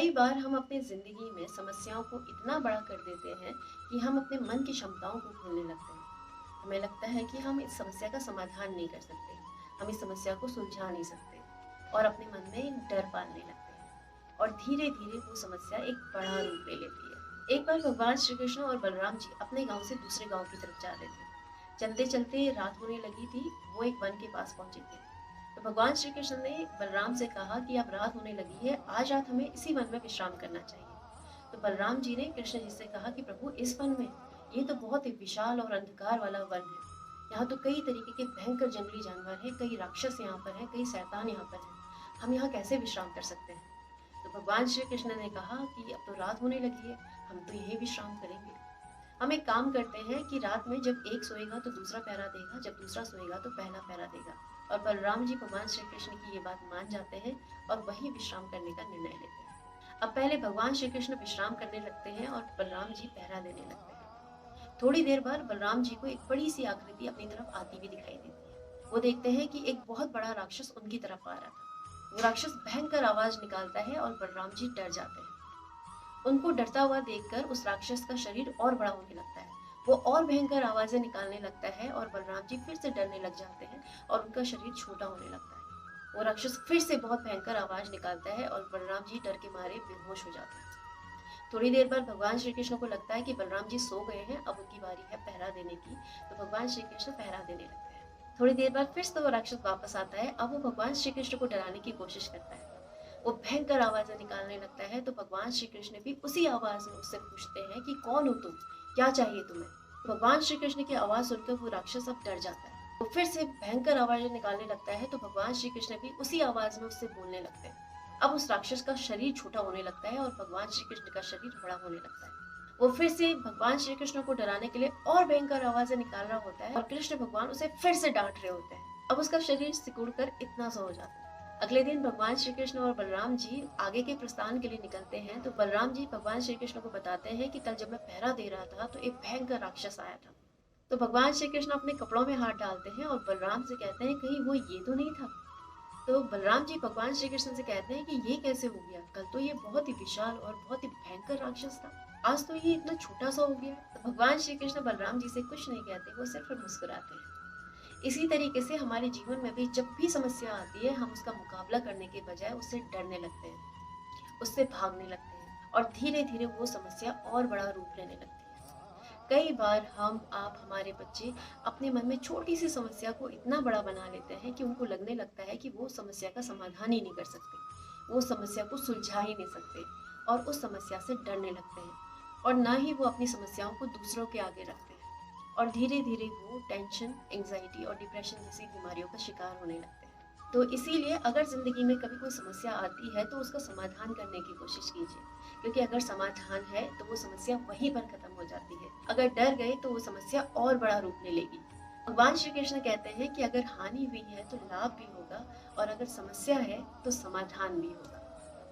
कई बार हम अपनी ज़िंदगी में समस्याओं को इतना बड़ा कर देते हैं कि हम अपने मन की क्षमताओं को भूलने लगते हैं। हमें लगता है कि हम इस समस्या का समाधान नहीं कर सकते, हम इस समस्या को सुलझा नहीं सकते और अपने मन में एक डर पालने लगते हैं और धीरे-धीरे वो समस्या एक बड़ा रूप ले लेती है। एक बार भगवान श्री कृष्ण और बलराम जी अपने गाँव से दूसरे गाँव की तरफ जा रहे थे। चलते-चलते रात होने लगी थी, वो एक वन के पास पहुँचे थे। तो भगवान श्री कृष्ण ने बलराम से कहा कि अब रात होने लगी है, आज रात हमें इसी वन में विश्राम करना चाहिए। तो बलराम जी ने कृष्ण जी से कहा कि प्रभु, इस वन में, ये तो बहुत ही विशाल और अंधकार वाला वन है। यहाँ तो कई तरीके के भयंकर जंगली जानवर हैं, कई राक्षस यहाँ पर हैं, कई शैतान यहाँ पर हैं। हम यहाँ कैसे विश्राम कर सकते हैं? तो भगवान श्री कृष्ण ने कहा कि अब तो रात होने लगी है, हम तो यही विश्राम करेंगे। हम एक काम करते हैं कि रात में जब एक सोएगा तो दूसरा पहरा देगा, जब दूसरा सोएगा तो पहला पहरा देगा। और बलराम जी भगवान श्री कृष्ण की ये बात मान जाते हैं और वही विश्राम करने का निर्णय लेते हैं। अब पहले भगवान श्री कृष्ण विश्राम करने लगते हैं और बलराम जी पहरा देने लगते हैं। थोड़ी देर बाद बलराम जी को एक बड़ी सी आकृति अपनी तरफ आती हुई दिखाई देती है। वो देखते हैं कि एक बहुत बड़ा राक्षस उनकी तरफ आ रहा था। वो राक्षस भयंकर आवाज निकालता है और बलराम जी डर जाते हैं। उनको डरता हुआ देखकर उस राक्षस का शरीर और बड़ा होने लगता है। वो और भयंकर आवाजें निकालने लगता है और बलराम जी फिर से डरने लग जाते हैं और उनका शरीर छोटा होने लगता है। वो राक्षस फिर से बहुत भयंकर आवाज निकालता है और बलराम जी डर के मारे बेहोश हो जाते हैं। थोड़ी देर बाद भगवान श्री कृष्ण को लगता है कि बलराम जी सो गए हैं, अब उनकी बारी है पहरा देने की। तो भगवान श्री कृष्ण पहरा देने लगते हैं। थोड़ी देर बाद फिर से वो राक्षस वापस आता है। अब वो भगवान श्री कृष्ण को डराने की कोशिश करता है। वो भयंकर आवाजें निकालने लगता है। तो भगवान श्री कृष्ण भी उसी आवाज में उससे पूछते हैं कि कौन हो तुम, क्या चाहिए तुम्हें? भगवान श्री कृष्ण की आवाज सुनकर वो राक्षस अब डर जाता है। वो फिर से भयंकर आवाजें निकालने लगता है। तो भगवान श्री कृष्ण भी उसी आवाज में उससे बोलने लगते हैं। अब उस राक्षस का शरीर छोटा होने लगता है और भगवान श्री कृष्ण का शरीर बड़ा होने लगता है। वो फिर से भगवान श्री कृष्ण को डराने के लिए और भयंकर आवाजें निकाल रहा होता है और कृष्ण भगवान उसे फिर से डांट रहे होते हैं। अब उसका शरीर सिकुड़ कर इतना सा हो जाता है। अगले दिन भगवान श्री कृष्ण और बलराम जी आगे के प्रस्थान के लिए निकलते हैं। तो बलराम जी भगवान श्री कृष्ण को बताते हैं कि कल जब मैं पहरा दे रहा था तो एक भयंकर राक्षस आया था। तो भगवान श्री कृष्ण अपने कपड़ों में हाथ डालते हैं और बलराम से कहते हैं, कहीं वो ये तो नहीं था? तो बलराम जी भगवान श्री कृष्ण से कहते हैं कि ये कैसे हो गया? कल तो ये बहुत ही विशाल और बहुत ही भयंकर राक्षस था, आज तो ये इतना छोटा सा हो गया। तो भगवान श्री कृष्ण बलराम जी से कुछ नहीं कहते, वो सिर्फ मुस्कुराते हैं। इसी तरीके से हमारे जीवन में भी जब भी समस्या आती है, हम उसका मुकाबला करने के बजाय उससे डरने लगते हैं, उससे भागने लगते हैं और धीरे धीरे वो समस्या और बड़ा रूप लेने लगती है। कई बार हम, आप, हमारे बच्चे अपने मन में छोटी सी समस्या को इतना बड़ा बना लेते हैं कि उनको लगने लगता है कि वो समस्या का समाधान ही नहीं कर सकते, वो समस्या को सुलझा ही नहीं सकते और उस समस्या से डरने लगते हैं और ना ही वो अपनी समस्याओं को दूसरों के आगे रखते हैं और धीरे धीरे वो टेंशन, एंग्जाइटी और डिप्रेशन जैसी बीमारियों का शिकार होने लगते हैं। तो इसीलिए अगर ज़िंदगी में कभी कोई समस्या आती है तो उसका समाधान करने की कोशिश कीजिए, क्योंकि अगर समाधान है तो वो समस्या वहीं पर खत्म हो जाती है। अगर डर गए तो वो समस्या और बड़ा रूप ले लेगी। भगवान श्री कृष्ण कहते हैं कि अगर हानि हुई है तो लाभ भी होगा और अगर समस्या है तो समाधान भी होगा।